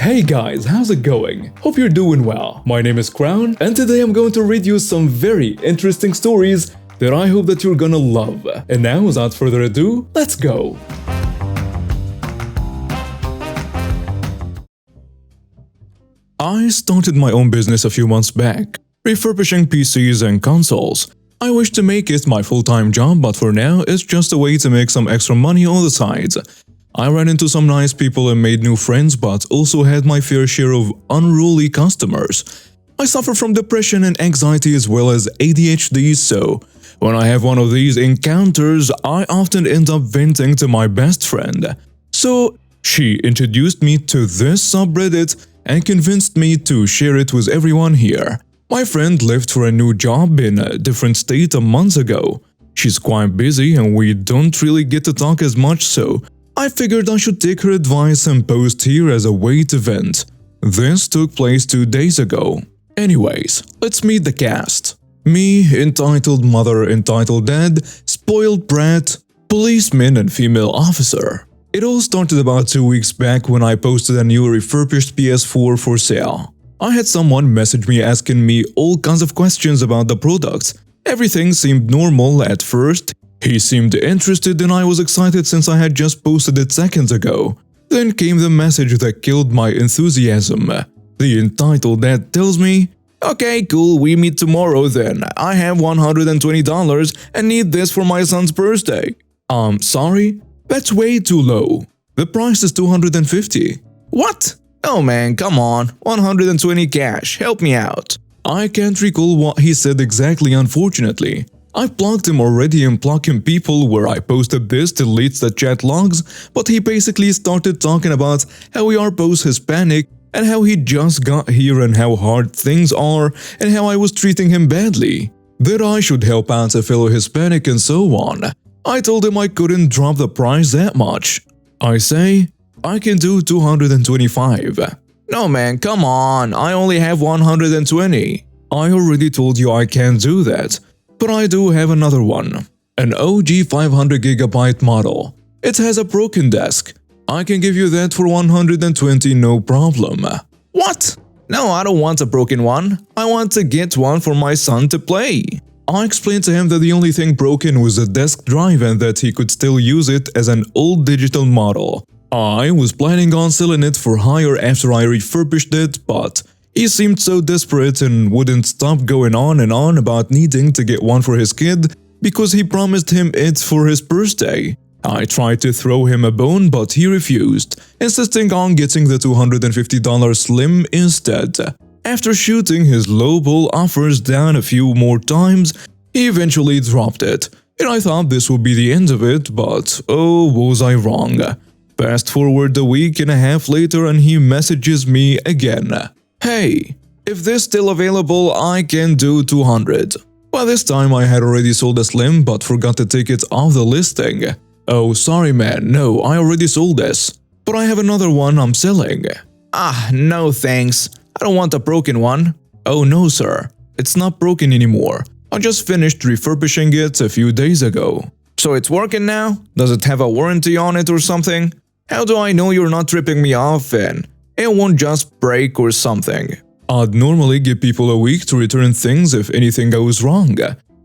Hey guys, how's it going? Hope you're doing well. My name is Crown, and today I'm going to read you some very interesting stories that I hope that you're gonna love. And now, without further ado, let's go! I started my own business a few months back, refurbishing PCs and consoles. I wish to make it my full-time job, but for now, it's just a way to make some extra money on the side. I ran into some nice people and made new friends, but also had my fair share of unruly customers. I suffer from depression and anxiety as well as ADHD, so when I have one of these encounters, I often end up venting to my best friend. So she introduced me to this subreddit and convinced me to share it with everyone here. My friend left for a new job in a different state a month ago. She's quite busy and we don't really get to talk as much, so I figured I should take her advice and post here as a way to vent. This took place 2 days ago. Anyways, let's meet the cast. Me, entitled mother, entitled dad, spoiled brat, policeman and female officer. It all started about 2 weeks back when I posted a new refurbished PS4 for sale. I had someone message me asking me all kinds of questions about the product. Everything seemed normal at first. He seemed interested and I was excited since I had just posted it seconds ago. Then came the message that killed my enthusiasm. The entitled dad tells me, "Okay, cool, we meet tomorrow then. I have $120 and need this for my son's birthday." Sorry? That's way too low. The price is $250. What? Oh man, come on, 120 cash, help me out. I can't recall what he said exactly, unfortunately. I blocked him already and blocking people where I posted this deletes the chat logs, but he basically started talking about how we are both Hispanic and how he just got here and how hard things are and how I was treating him badly. That I should help out a fellow Hispanic and so on. I told him I couldn't drop the price that much. I say, I can do 225. No man, come on, I only have 120. I already told you I can't do that. But I do have another one, an OG 500GB model. It has a broken desk. I can give you that for 120 no problem. What? No, I don't want a broken one. I want to get one for my son to play. I explained to him that the only thing broken was the desk drive and that he could still use it as an old digital model. I was planning on selling it for higher after I refurbished it, but he seemed so desperate and wouldn't stop going on and on about needing to get one for his kid because he promised him it for his birthday. I tried to throw him a bone, but he refused, insisting on getting the $250 Slim instead. After shooting his lowball offers down a few more times, he eventually dropped it, and I thought this would be the end of it, but oh, was I wrong. Fast forward a week and a half later and he messages me again. Hey, if this still available, I can do 200. By this time I had already sold a Slim but forgot to take it off the listing. Oh, sorry man, no, I already sold this. But I have another one I'm selling. Ah, no thanks. I don't want a broken one. Oh no sir, it's not broken anymore. I just finished refurbishing it a few days ago. So it's working now? Does it have a warranty on it or something? How do I know you're not ripping me off and it won't just break or something? I'd normally give people a week to return things if anything goes wrong.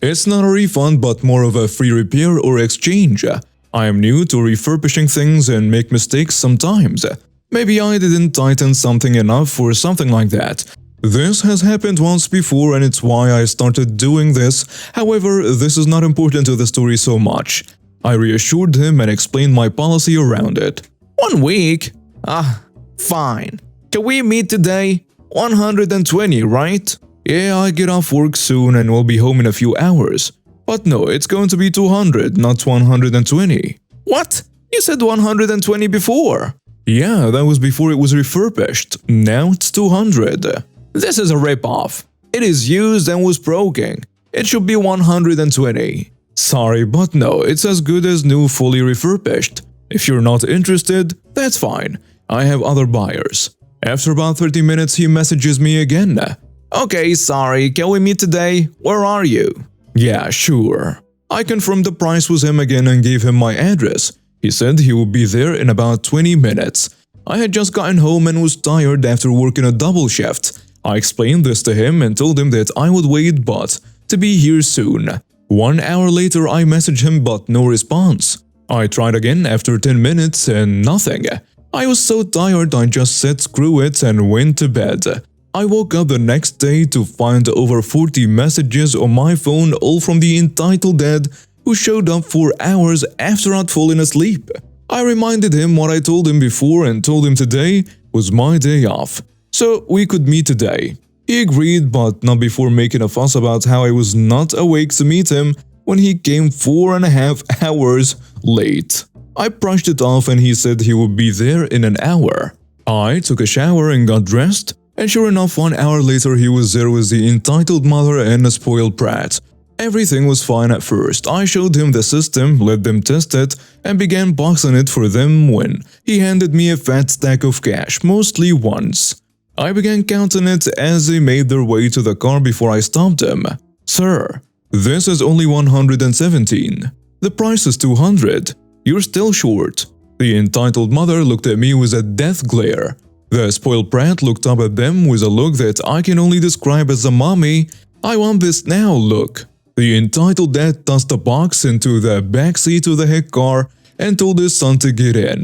It's not a refund but more of a free repair or exchange. I am new to refurbishing things and make mistakes sometimes. Maybe I didn't tighten something enough or something like that. This has happened once before and it's why I started doing this. However, this is not important to the story so much. I reassured him and explained my policy around it. 1 week? Fine. Can we meet today? 120, right? Yeah, I get off work soon and will be home in a few hours. But no, it's going to be 200, not 120. What? You said 120 before. Yeah, that was before it was refurbished. Now it's 200. This is a rip-off. It is used and was broken. It should be 120. Sorry, but no, it's as good as new fully refurbished. If you're not interested, that's fine. I have other buyers. After about 30 minutes, he messages me again. Okay, sorry, can we meet today? Where are you? Yeah, sure. I confirmed the price with him again and gave him my address. He said he would be there in about 20 minutes. I had just gotten home and was tired after working a double shift. I explained this to him and told him that I would wait but to be here soon. 1 hour later I messaged him but no response. I tried again after 10 minutes and nothing. I was so tired I just said screw it and went to bed. I woke up the next day to find over 40 messages on my phone, all from the entitled dad who showed up for hours after I'd fallen asleep. I reminded him what I told him before and told him today was my day off, so we could meet today. He agreed, but not before making a fuss about how I was not awake to meet him when he came 4.5 hours late. I brushed it off and he said he would be there in an hour. I took a shower and got dressed, and sure enough 1 hour later he was there with the entitled mother and a spoiled brat. Everything was fine at first. I showed him the system, let them test it, and began boxing it for them when he handed me a fat stack of cash, mostly ones. I began counting it as they made their way to the car before I stopped them. "Sir, this is only 117. The price is 200. You're still short." The entitled mother looked at me with a death glare. The spoiled brat looked up at them with a look that I can only describe as a "mommy, I want this now" look. The entitled dad tossed a box into the backseat of the hick car and told his son to get in.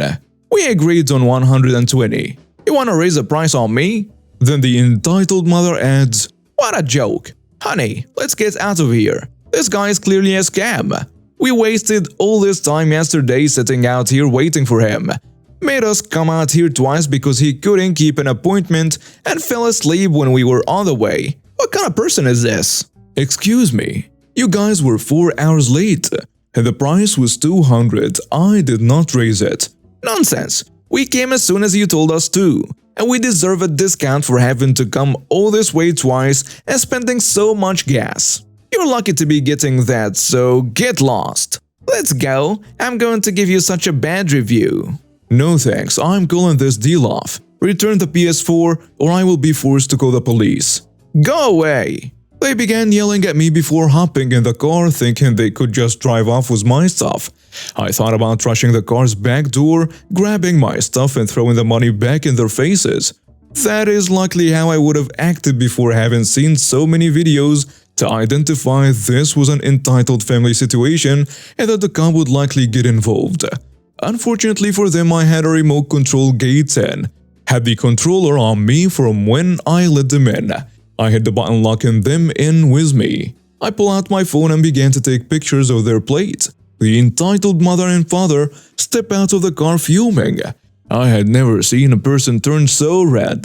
"We agreed on 120. You want to raise the price on me?" Then the entitled mother adds, "What a joke. Honey, let's get out of here. This guy is clearly a scam. We wasted all this time yesterday sitting out here waiting for him. Made us come out here twice because he couldn't keep an appointment and fell asleep when we were on the way. What kind of person is this?" "Excuse me, you guys were 4 hours late, and the price was 200. I did not raise it." "Nonsense. We came as soon as you told us to, and we deserve a discount for having to come all this way twice and spending so much gas. You're lucky to be getting that, so get lost. Let's go. I'm going to give you such a bad review." "No thanks, I'm calling this deal off. Return the PS4 or I will be forced to call the police." "Go away." They began yelling at me before hopping in the car, thinking they could just drive off with my stuff. I thought about rushing the car's back door, grabbing my stuff and throwing the money back in their faces. That is likely how I would have acted before having seen so many videos to identify this was an entitled family situation and that the cop would likely get involved. Unfortunately for them, I had a remote control gate and had the controller on me from when I let them in. I hit the button locking them in with me. I pull out my phone and began to take pictures of their plate. The entitled mother and father step out of the car fuming. I had never seen a person turn so red.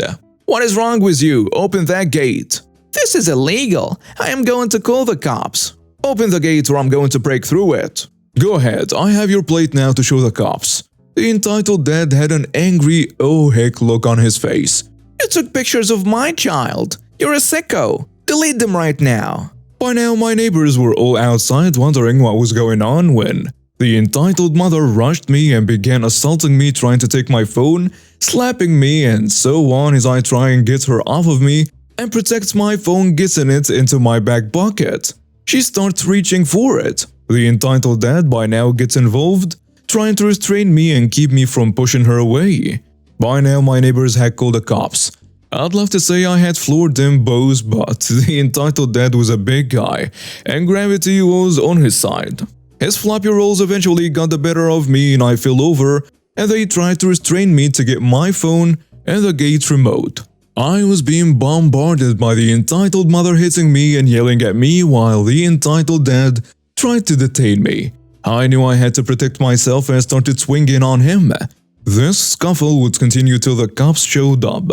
"What is wrong with you? Open that gate." "This is illegal. I am going to call the cops." "Open the gate or I'm going to break through it." "Go ahead, I have your plate now to show the cops." The entitled dad had an angry "oh heck" look on his face. "You took pictures of my child. You're a sicko. Delete them right now." By now my neighbors were all outside wondering what was going on when the entitled mother rushed me and began assaulting me, trying to take my phone, slapping me and so on as I try and get her off of me and protect my phone, getting it into my back pocket. She starts reaching for it. The entitled dad by now gets involved, trying to restrain me and keep me from pushing her away. By now my neighbors had called the cops. I'd love to say I had floored them both, but the entitled dad was a big guy, and gravity was on his side. His floppy rolls eventually got the better of me and I fell over, and they tried to restrain me to get my phone and the gate remote. I was being bombarded by the entitled mother hitting me and yelling at me while the entitled dad tried to detain me. I knew I had to protect myself and started swinging on him. This scuffle would continue till the cops showed up.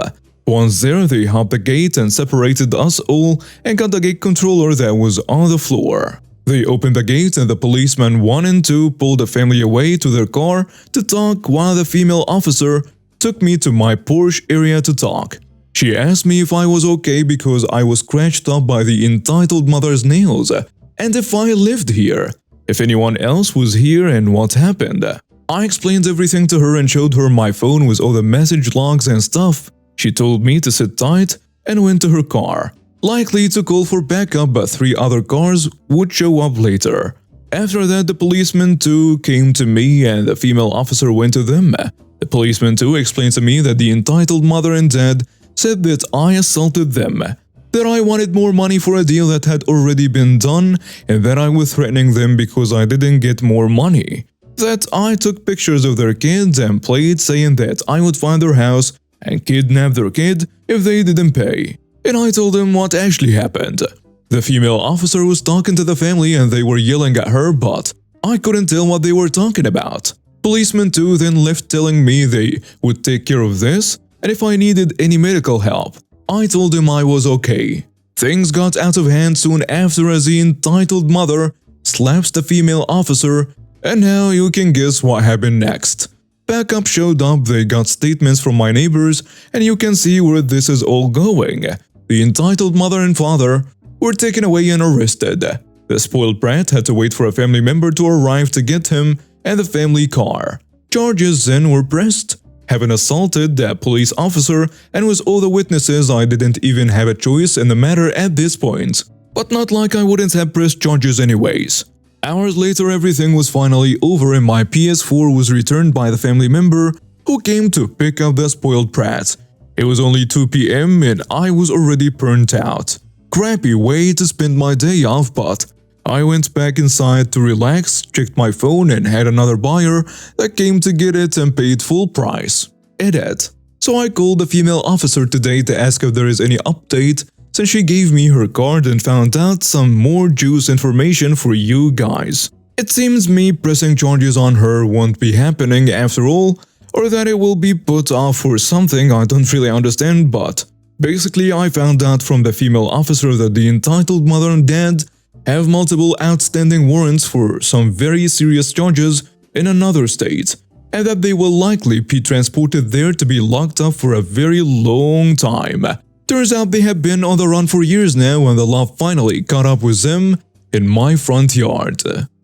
Once there, they hopped the gate and separated us all and got the gate controller that was on the floor. They opened the gate and the policemen 1 and 2 pulled the family away to their car to talk while the female officer took me to my Porsche area to talk. She asked me if I was okay because I was scratched up by the entitled mother's nails and if I lived here, if anyone else was here and what happened. I explained everything to her and showed her my phone with all the message logs and stuff. She told me to sit tight and went to her car, likely to call for backup, but 3 other cars would show up later. After that, the policemen too came to me and the female officer went to them. The policeman too explained to me that the entitled mother and dad said that I assaulted them, that I wanted more money for a deal that had already been done, and that I was threatening them because I didn't get more money. That I took pictures of their kids and played saying that I would find their house and kidnap their kid if they didn't pay. And I told them what actually happened. The female officer was talking to the family and they were yelling at her, but I couldn't tell what they were talking about. Policemen too then left telling me they would take care of this, and if I needed any medical help, I told them I was okay. Things got out of hand soon after as the entitled mother slaps the female officer, and now you can guess what happened next. Backup showed up, they got statements from my neighbors, and you can see where this is all going. The entitled mother and father were taken away and arrested. The spoiled brat had to wait for a family member to arrive to get him and the family car. Charges then were pressed. Having assaulted that police officer and with all the witnesses, I didn't even have a choice in the matter at this point. But not like I wouldn't have pressed charges anyways. Hours later, everything was finally over and my PS4 was returned by the family member who came to pick up the spoiled brat. It was only 2 p.m. and I was already burnt out. Crappy way to spend my day off, but I went back inside to relax, checked my phone and had another buyer that came to get it and paid full price. Edit. So I called the female officer today to ask if there is any update, since she gave me her card and found out some more juice information for you guys. It seems me pressing charges on her won't be happening after all, or that it will be put off for something I don't really understand, but basically I found out from the female officer that the entitled mother and dad have multiple outstanding warrants for some very serious charges in another state, and that they will likely be transported there to be locked up for a very long time. Turns out they have been on the run for years now and the law finally caught up with them in my front yard.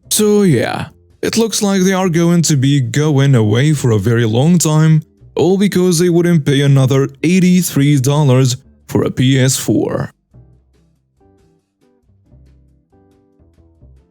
So yeah, it looks like they are going to be going away for a very long time, all because they wouldn't pay another $83 for a PS4.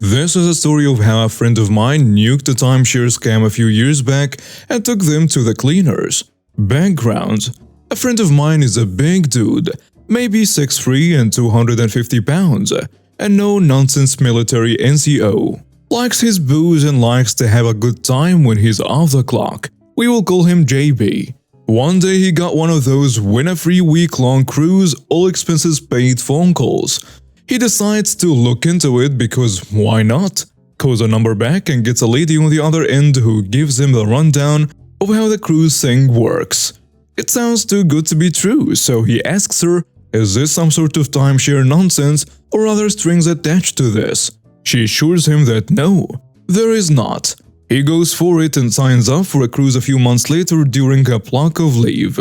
This is a story of how a friend of mine nuked a timeshare scam a few years back and took them to the cleaners. Background: a friend of mine is a big dude, maybe 6'3" and 250 pounds, and no-nonsense military NCO. Likes his booze and likes to have a good time when he's off the clock. We will call him JB. One day he got one of those win a free week-long cruise, all expenses paid phone calls. He decides to look into it because why not? Calls a number back and gets a lady on the other end who gives him the rundown of how the cruise thing works. It sounds too good to be true, so he asks her, is this some sort of timeshare nonsense or other strings attached to this? She assures him that no, there is not. He goes for it and signs up for a cruise a few months later during a block of leave.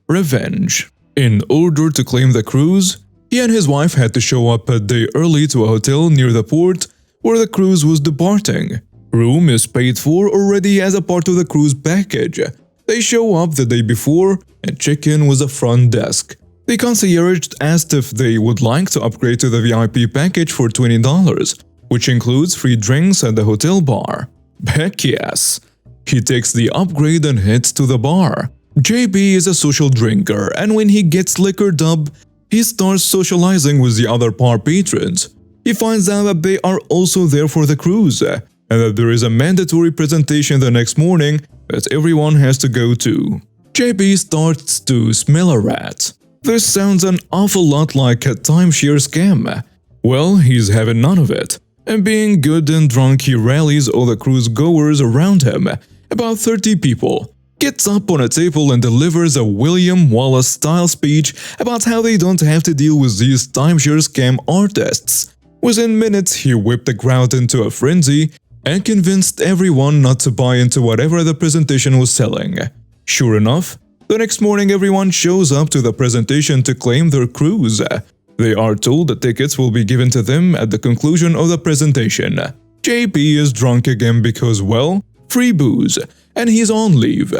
Revenge. In order to claim the cruise, he and his wife had to show up a day early to a hotel near the port where the cruise was departing. Room is paid for already as a part of the cruise package. They show up the day before and check in with the front desk. The concierge asked if they would like to upgrade to the VIP package for $20, which includes free drinks at the hotel bar. Heck yes. He takes the upgrade and heads to the bar. JB is a social drinker, and when he gets liquored up, he starts socializing with the other bar patrons. He finds out that they are also there for the cruise, and that there is a mandatory presentation the next morning that everyone has to go to. JB starts to smell a rat. This sounds an awful lot like a timeshare scam. Well, he's having none of it. And being good and drunk, he rallies all the cruise goers around him, about 30 people, gets up on a table and delivers a William Wallace-style speech about how they don't have to deal with these timeshare scam artists. Within minutes, he whipped the crowd into a frenzy and convinced everyone not to buy into whatever the presentation was selling. Sure enough, the next morning everyone shows up to the presentation to claim their cruise. They are told the tickets will be given to them at the conclusion of the presentation. JP is drunk again because, well, free booze, and he's on leave.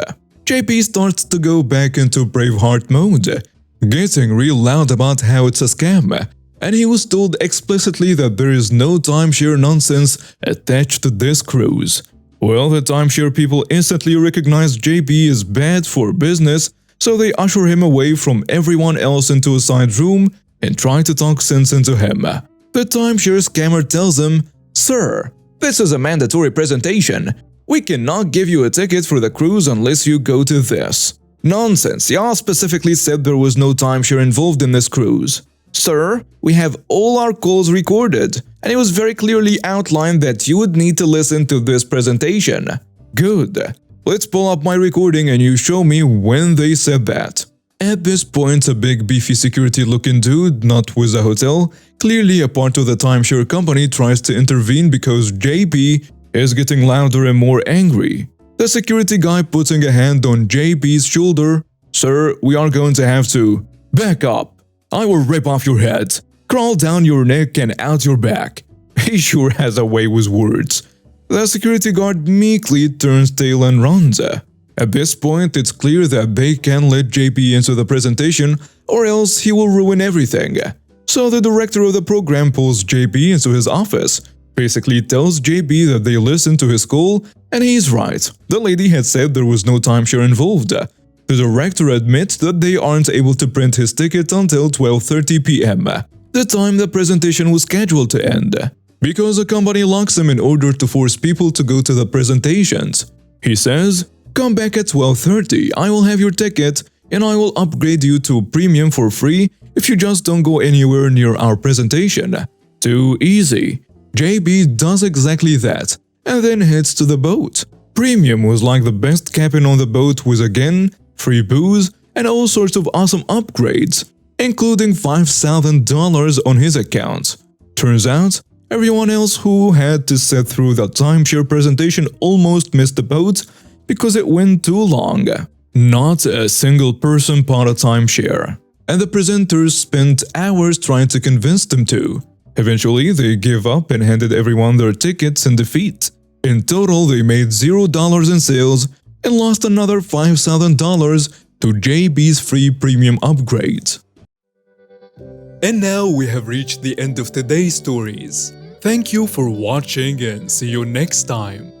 JP starts to go back into Braveheart mode, getting real loud about how it's a scam, and he was told explicitly that there is no timeshare nonsense attached to this cruise. Well, the timeshare people instantly recognize JB as bad for business, so they usher him away from everyone else into a side room and try to talk sense into him. The timeshare scammer tells him, "Sir, this is a mandatory presentation. We cannot give you a ticket for the cruise unless you go to this." "Nonsense, y'all specifically said there was no timeshare involved in this cruise." "Sir, we have all our calls recorded, and it was very clearly outlined that you would need to listen to this presentation." "Good. Let's pull up my recording and you show me when they said that." At this point, a big beefy security-looking dude, not with a hotel, clearly a part of the timeshare company, tries to intervene because JB is getting louder and more angry. The security guy putting a hand on JB's shoulder, "Sir, we are going to have to back up. I will rip off your head, crawl down your neck and out your back." He sure has a way with words. The security guard meekly turns tail and runs. At this point, it's clear that they can't let JB into the presentation or else he will ruin everything. So the director of the program pulls JB into his office, basically tells JB that they listened to his call, and he's right. The lady had said there was no timeshare involved. The director admits that they aren't able to print his ticket until 12:30 p.m., the time the presentation was scheduled to end, because the company locks him in order to force people to go to the presentations. He says, "Come back at 12:30, I will have your ticket, and I will upgrade you to premium for free if you just don't go anywhere near our presentation." Too easy. JB does exactly that, and then heads to the boat. Premium was like the best cabin on the boat with, again, free booze and all sorts of awesome upgrades, including $5,000 on his account. Turns out, everyone else who had to sit through the timeshare presentation almost missed the boat because it went too long. Not a single person bought a timeshare, and the presenters spent hours trying to convince them to. Eventually, they gave up and handed everyone their tickets in defeat. In total, they made $0 in sales and lost another $5,000 to JB's free premium upgrades. And now we have reached the end of today's stories. Thank you for watching and see you next time.